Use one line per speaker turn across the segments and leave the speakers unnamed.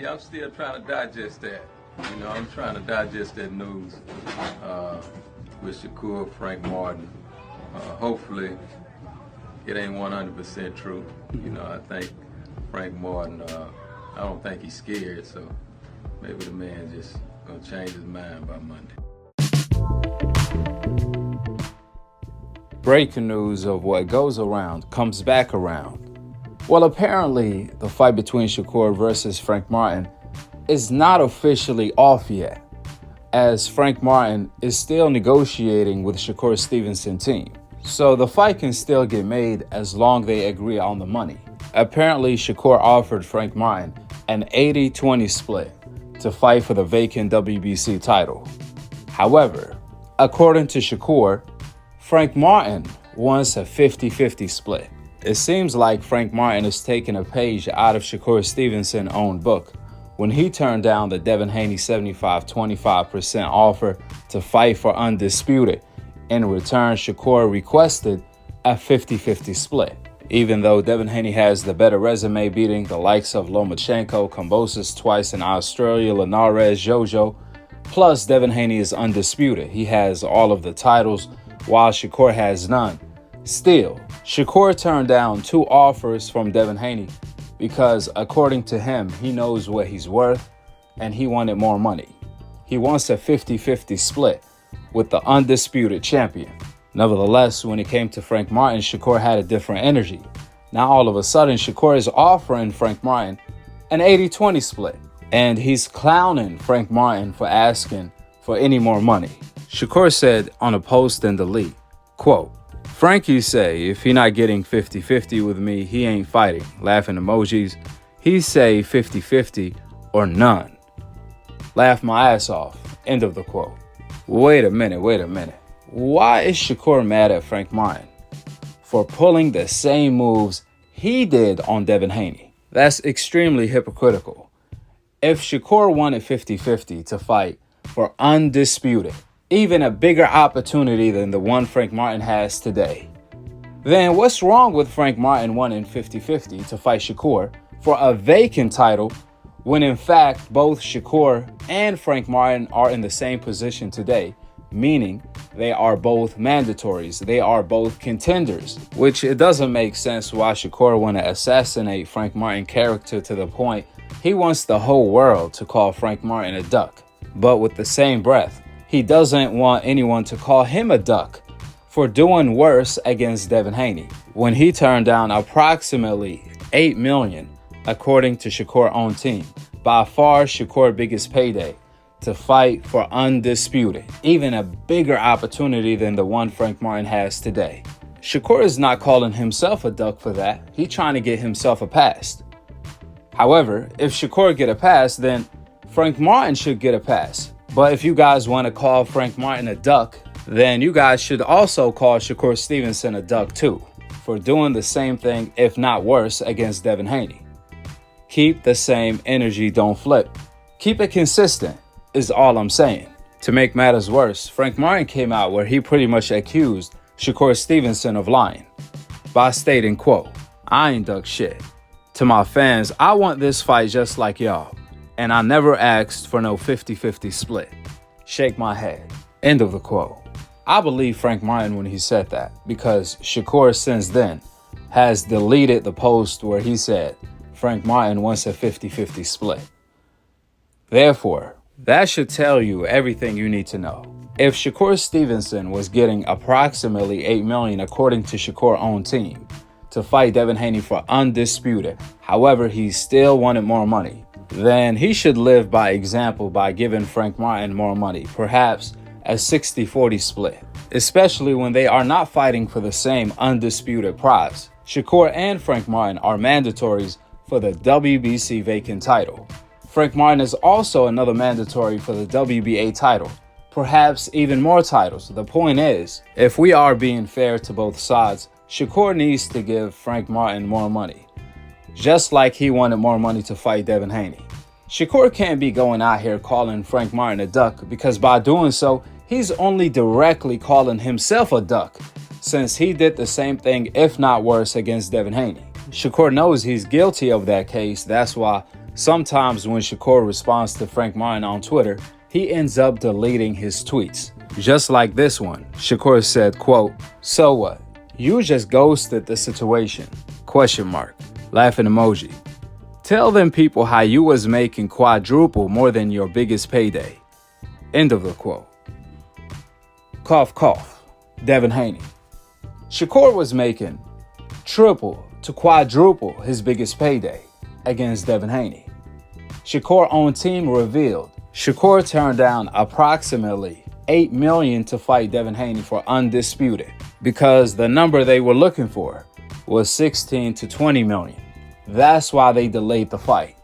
Yeah, I'm still trying to digest that. I'm trying to digest that news with Shakur, Frank Martin. Hopefully, it ain't 100% true. I think Frank Martin, I don't think he's scared, so maybe the man just gonna change his mind by Monday.
Breaking news of what goes around comes back around. Well, apparently, the fight between Shakur versus Frank Martin is not officially off yet, as Frank Martin is still negotiating with Shakur's Stevenson team. So the fight can still get made as long as they agree on the money. Apparently, Shakur offered Frank Martin an 80-20 split to fight for the vacant WBC title. However, according to Shakur, Frank Martin wants a 50-50 split. It seems like Frank Martin is taking a page out of Shakur Stevenson's own book when he turned down the Devin Haney 75-25% offer to fight for Undisputed. In return, Shakur requested a 50-50 split. Even though Devin Haney has the better resume, beating the likes of Lomachenko, Kambosos twice in Australia, Linares, Jojo, plus Devin Haney is undisputed. He has all of the titles, while Shakur has none. Still, Shakur turned down 2 offers from Devin Haney because, according to him, he knows what he's worth and he wanted more money. He wants a 50-50 split with the undisputed champion. Nevertheless, when it came to Frank Martin, Shakur had a different energy. Now all of a sudden, Shakur is offering Frank Martin an 80-20 split, and he's clowning Frank Martin for asking for any more money. Shakur said on a post in the league, quote, "Frankie say if he not getting 50-50 with me, he ain't fighting." Laughing emojis. He say 50-50 or none. Laugh my ass off. End of the quote. Wait a minute. Why is Shakur mad at Frank Martin for pulling the same moves he did on Devin Haney? That's extremely hypocritical. If Shakur wanted 50-50 to fight for Undisputed, even a bigger opportunity than the one Frank Martin has today, then what's wrong with Frank Martin wanting 50-50 to fight Shakur for a vacant title when in fact both Shakur and Frank Martin are in the same position today, meaning they are both mandatories, they are both contenders, which it doesn't make sense why Shakur want to assassinate Frank Martin's character to the point he wants the whole world to call Frank Martin a duck. But with the same breath, he doesn't want anyone to call him a duck for doing worse against Devin Haney when he turned down approximately $8 million, according to Shakur's own team. By far Shakur's biggest payday to fight for Undisputed, even a bigger opportunity than the one Frank Martin has today. Shakur is not calling himself a duck for that. He's trying to get himself a pass. However, if Shakur get a pass, then Frank Martin should get a pass. But if you guys want to call Frank Martin a duck, then you guys should also call Shakur Stevenson a duck too, for doing the same thing, if not worse, against Devin Haney. Keep the same energy, don't flip. Keep it consistent, is all I'm saying. To make matters worse, Frank Martin came out where he pretty much accused Shakur Stevenson of lying by stating, quote, "I ain't duck shit. To my fans, I want this fight just like y'all, and I never asked for no 50-50 split. Shake my head." End of the quote. I believe Frank Martin when he said that, because Shakur since then has deleted the post where he said Frank Martin wants a 50-50 split. Therefore, that should tell you everything you need to know. If Shakur Stevenson was getting approximately $8 million, according to Shakur's own team, to fight Devin Haney for Undisputed, however, he still wanted more money, then he should live by example by giving Frank Martin more money, perhaps a 60-40 split, especially when they are not fighting for the same undisputed prize. Shakur and Frank Martin are mandatories for the WBC vacant title. Frank Martin is also another mandatory for the WBA title, perhaps even more titles. The point is, if we are being fair to both sides, Shakur needs to give Frank Martin more money, just like he wanted more money to fight Devin Haney. Shakur can't be going out here calling Frank Martin a duck, because by doing so, he's only directly calling himself a duck, since he did the same thing, if not worse, against Devin Haney. Shakur knows he's guilty of that case. That's why sometimes when Shakur responds to Frank Martin on Twitter, he ends up deleting his tweets. Just like this one, Shakur said, quote, "So what? You just ghosted the situation? Question mark. Laughing emoji. Tell them people how you was making quadruple more than your biggest payday." End of the quote. Cough, cough. Devin Haney. Shakur was making triple to quadruple his biggest payday against Devin Haney. Shakur's own team revealed Shakur turned down approximately $8 million to fight Devin Haney for undisputed because the number they were looking for was $16 to $20 million. That's why they delayed the fight.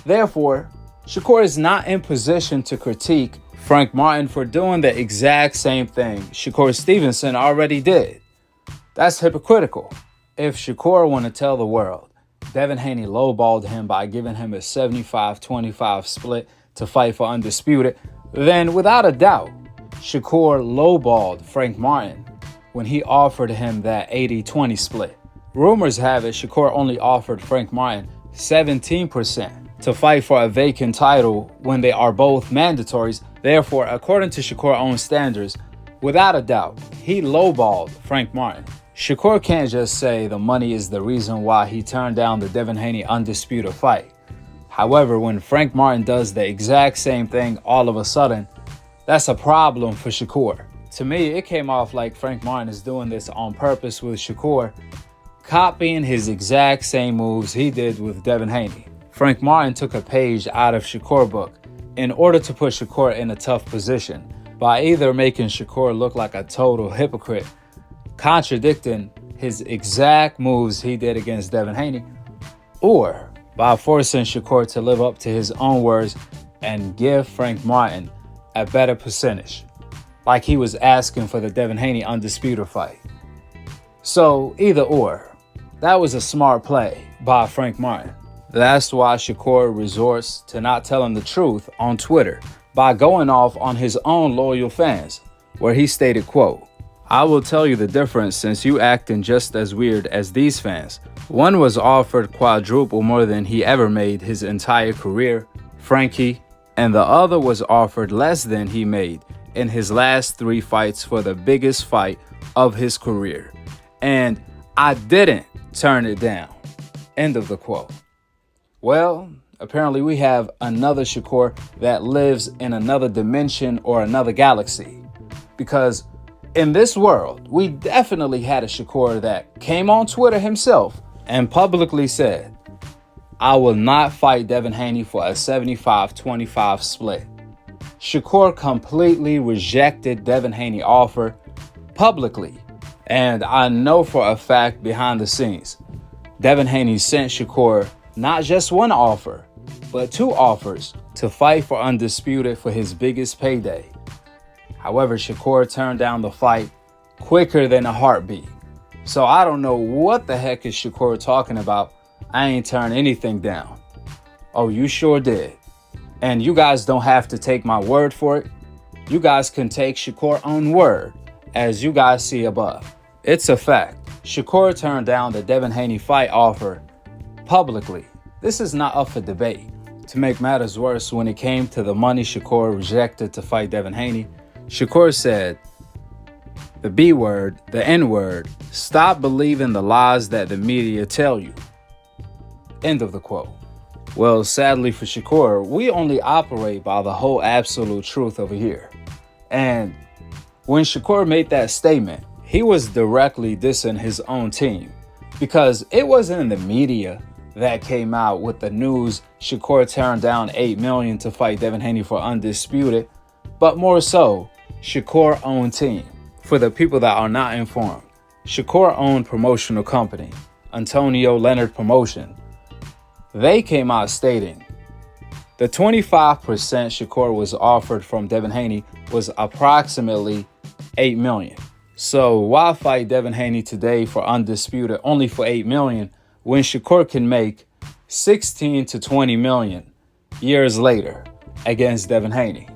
Therefore, Shakur is not in position to critique Frank Martin for doing the exact same thing Shakur Stevenson already did. That's hypocritical. If Shakur want to tell the world Devin Haney lowballed him by giving him a 75-25 split to fight for undisputed, then without a doubt, Shakur lowballed Frank Martin when he offered him that 80-20 split. Rumors have it Shakur only offered Frank Martin 17% to fight for a vacant title when they are both mandatories. Therefore, according to Shakur's own standards, without a doubt, he lowballed Frank Martin. Shakur can't just say the money is the reason why he turned down the Devin Haney undisputed fight. However, when Frank Martin does the exact same thing all of a sudden, that's a problem for Shakur. To me, it came off like Frank Martin is doing this on purpose with Shakur, copying his exact same moves he did with Devin Haney. Frank Martin took a page out of Shakur's book in order to put Shakur in a tough position by either making Shakur look like a total hypocrite, contradicting his exact moves he did against Devin Haney, or by forcing Shakur to live up to his own words and give Frank Martin a better percentage, like he was asking for the Devin Haney undisputed fight. So either or, that was a smart play by Frank Martin. That's why Shakur resorts to not telling the truth on Twitter by going off on his own loyal fans, where he stated, quote, "I will tell you the difference since you acting just as weird as these fans. One was offered quadruple more than he ever made his entire career, Frankie, and the other was offered less than he made in his last 3 fights for the biggest fight of his career. And I didn't turn it down." End of the quote. Well, apparently we have another Shakur that lives in another dimension or another galaxy. Because in this world, we definitely had a Shakur that came on Twitter himself and publicly said, "I will not fight Devin Haney for a 75-25 split." Shakur completely rejected Devin Haney's offer publicly. And I know for a fact behind the scenes, Devin Haney sent Shakur not just one offer, but 2 offers to fight for undisputed for his biggest payday. However, Shakur turned down the fight quicker than a heartbeat. So I don't know what the heck is Shakur talking about. I ain't turned anything down. Oh, you sure did. And you guys don't have to take my word for it. You guys can take Shakur's own word, as you guys see above. It's a fact. Shakur turned down the Devin Haney fight offer publicly. This is not up for debate. To make matters worse, when it came to the money Shakur rejected to fight Devin Haney, Shakur said, the B word, the N word, "Stop believing the lies that the media tell you." End of the quote. Well, sadly for Shakur, we only operate by the whole absolute truth over here. And when Shakur made that statement, he was directly dissing his own team, because it wasn't the media that came out with the news Shakur turned down $8 million to fight Devin Haney for undisputed, but more so Shakur's own team. For the people that are not informed, Shakur's own promotional company, Antonio Leonard Promotion, they came out stating the 25% Shakur was offered from Devin Haney was approximately $8 million. So why fight Devin Haney today for undisputed only for $8 million when Shakur can make $16 to $20 million years later against Devin Haney?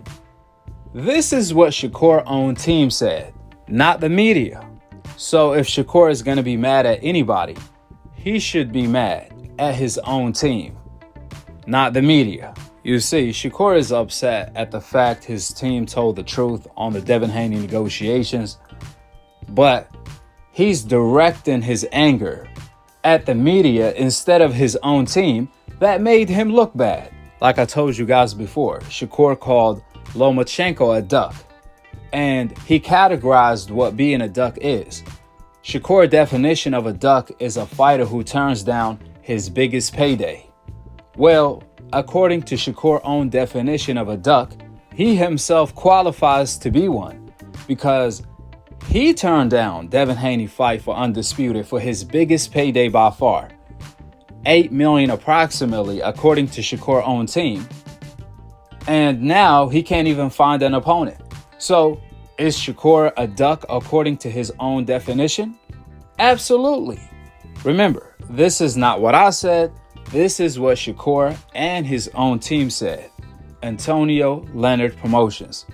This is what Shakur's own team said, not the media. So if Shakur is going to be mad at anybody, he should be mad at his own team. not the media. You see, Shakur is upset at the fact his team told the truth on the Devin Haney negotiations, but he's directing his anger at the media instead of his own team that made him look bad. Like I told you guys before, Shakur called Lomachenko a duck, and he categorized what being a duck is. Shakur's definition of a duck is a fighter who turns down his biggest payday. Well, according to Shakur's own definition of a duck, he himself qualifies to be one because he turned down Devin Haney fight for Undisputed for his biggest payday by far, $8 million approximately, according to Shakur's own team. And now he can't even find an opponent. So, is Shakur a duck according to his own definition? Absolutely. Remember, this is not what I said. This is what Shakur and his own team said. Antonio Leonard Promotions.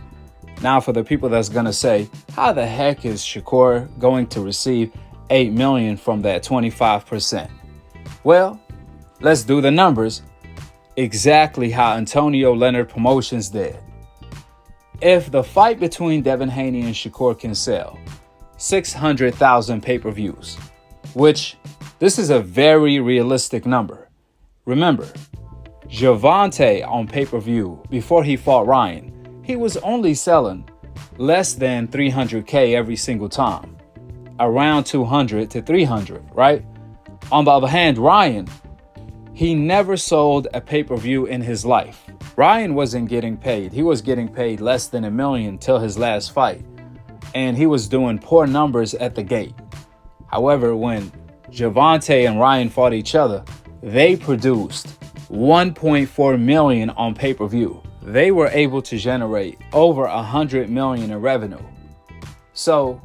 Now, for the people that's going to say, how the heck is Shakur going to receive $8 million from that 25%? Well, let's do the numbers exactly how Antonio Leonard Promotions did. If the fight between Devin Haney and Shakur can sell 600,000 pay-per-views, which this is a very realistic number. Remember, Gervonta on pay-per-view before he fought Ryan, he was only selling less than 300K every single time, around 200 to 300, right? On the other hand, Ryan, he never sold a pay-per-view in his life. Ryan wasn't getting paid. He was getting paid less than $1 million till his last fight, and he was doing poor numbers at the gate. However, when Gervonta and Ryan fought each other, they produced $1.4 million on pay-per-view. They were able to generate over $100 million in revenue. So,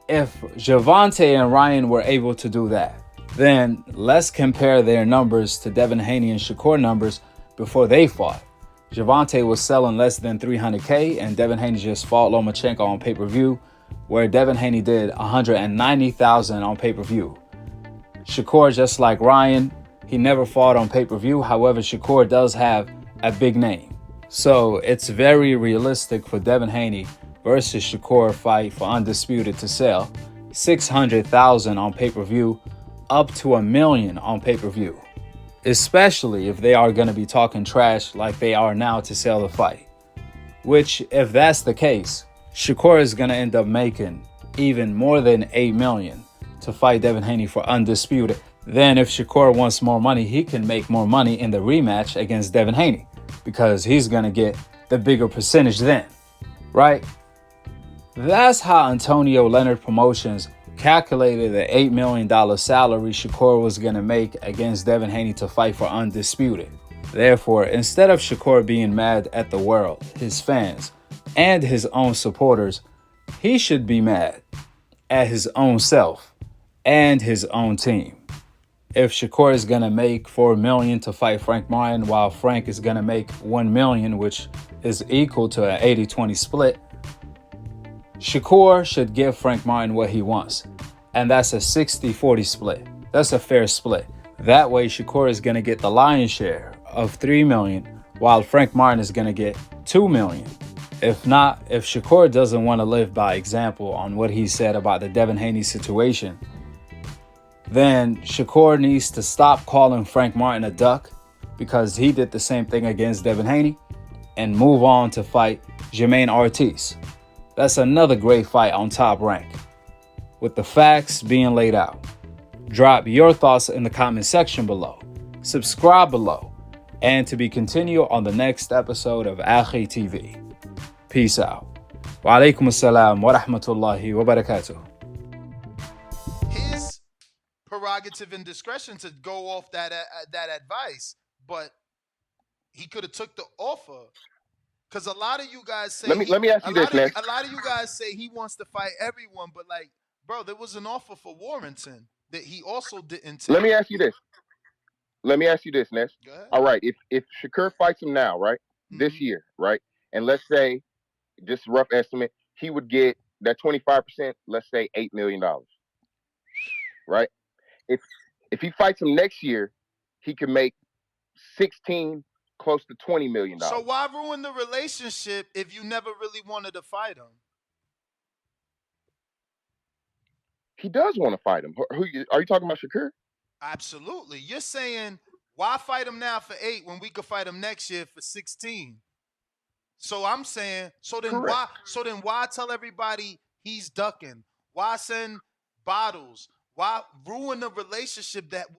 if Gervonta and Ryan were able to do that, then let's compare their numbers to Devin Haney and Shakur numbers before they fought. Gervonta was selling less than 300K, and Devin Haney just fought Lomachenko on pay-per-view, where Devin Haney did 190,000 on pay-per-view. Shakur, just like Ryan, he never fought on pay-per-view. However, Shakur does have a big name. So it's very realistic for Devin Haney versus Shakur fight for Undisputed to sell 600,000 on pay-per-view, up to $1 million on pay-per-view. Especially if they are going to be talking trash like they are now to sell the fight. Which, if that's the case, Shakur is going to end up making even more than $8 million to fight Devin Haney for Undisputed. Then if Shakur wants more money, he can make more money in the rematch against Devin Haney because he's going to get the bigger percentage then, right? That's how Antonio Leonard Promotions calculated the $8 million salary Shakur was going to make against Devin Haney to fight for Undisputed. Therefore, instead of Shakur being mad at the world, his fans, and his own supporters, he should be mad at his own self and his own team. If Shakur is going to make $4 million to fight Frank Martin, while Frank is going to make $1 million, which is equal to an 80-20 split, Shakur should give Frank Martin what he wants. And that's a 60-40 split. That's a fair split. That way, Shakur is going to get the lion's share of $3 million, while Frank Martin is going to get $2 million. If not, if Shakur doesn't want to live by example on what he said about the Devin Haney situation, then Shakur needs to stop calling Frank Martin a duck, because he did the same thing against Devin Haney, and move on to fight Jermaine Ortiz. That's another great fight on Top Rank, with the facts being laid out. Drop your thoughts in the comment section below. Subscribe below. And to be continued on the next episode of Akhi TV. Peace out. Wa alaikum assalam wa rahmatullahi wa barakatuh.
His prerogative and discretion to go off that advice, but he could have took the offer. Because a lot of you guys say
let me ask you this, Ness.
a lot of you guys say he wants to fight everyone, but like, bro, there was an offer for Warrington that he also didn't take.
Let me ask you this. Ness.
Go ahead.
All right, if Shakur fights him now, right, this year, right, and let's say, just rough estimate, he would get that 25%, let's say $8 million, right? If he fights him next year, he can make 16, close to $20 million.
So why ruin the relationship if you never really wanted to fight him?
He does want to fight him. Who are you talking about, Shakur?
Absolutely. You're saying why fight him now for 8 when we could fight him next year for 16? So I'm saying,
Correct.
why tell everybody he's ducking? Why send bottles? Why ruin the relationship that